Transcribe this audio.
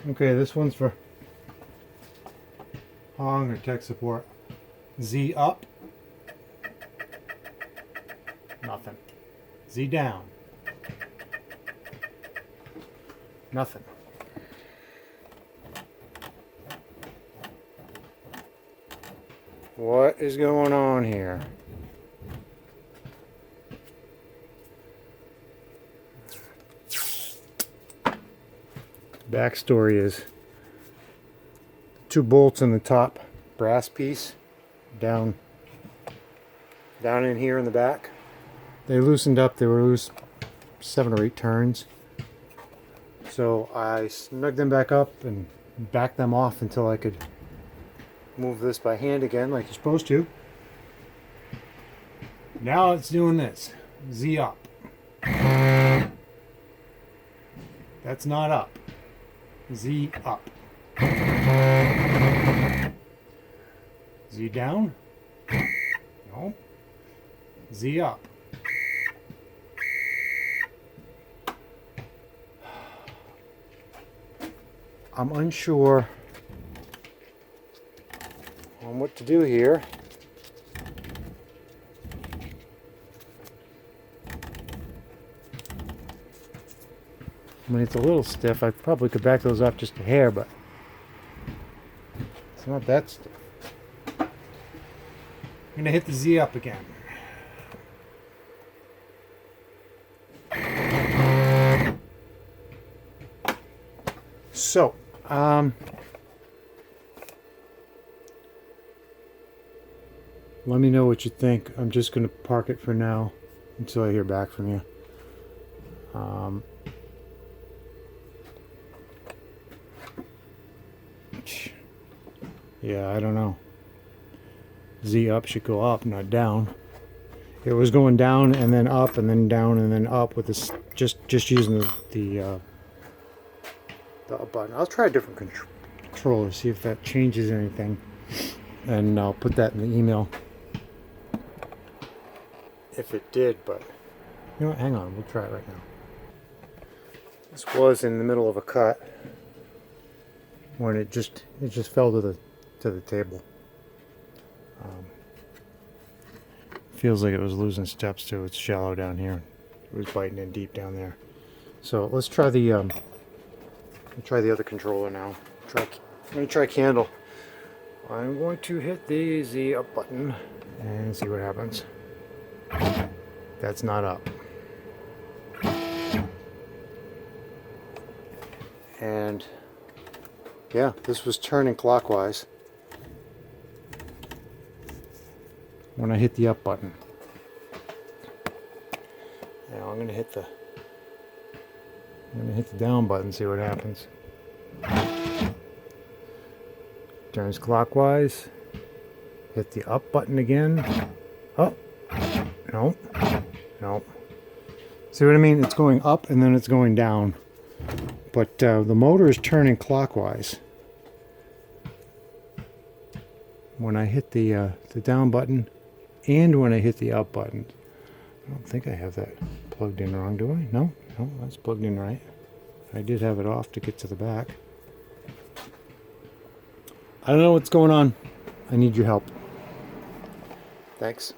Okay, this one's for Hong or tech support. Z up. Nothing. Z down. Nothing. What is going on here? Backstory is 2 bolts in the top brass piece down in here in the back. They loosened up. They were loose 7 or 8 turns. So I snugged them back up and backed them off until I could move this by hand again like you're supposed to. Now it's doing this. Z up. That's not up. Z up. Z down? No. Z up. I'm unsure on what to do here. I mean, it's a little stiff. I probably could back those off just a hair, but it's not that stiff. I'm going to hit the Z up again. So, let me know what you think. I'm just going to park it for now until I hear back from you. Yeah, I don't know. Z up should go up, not down. It was going down and then up and then down and then up with this, just using the up button. I'll try a different controller, see if that changes anything, and I'll put that in the email if it did. But you know what? Hang on, we'll try it right now. This was in the middle of a cut when it just fell to the table. Feels like it was losing steps too. It's shallow down here. It was biting in deep down there. So let's try the other controller now. I'm going to try candle. I'm going to hit the Z up button and see what happens. That's not up. And yeah, this was turning clockwise when I hit the up button. Now I'm going to hit the down button, see what happens. Turns clockwise. Hit the up button again. Oh, no, no. See what I mean? It's going up and then it's going down. But the motor is turning clockwise. When I hit the down button and when I hit the up button. I don't think I have that plugged in wrong, do I? No, that's plugged in right. I did have it off to get to the back. I don't know what's going on. I need your help. Thanks.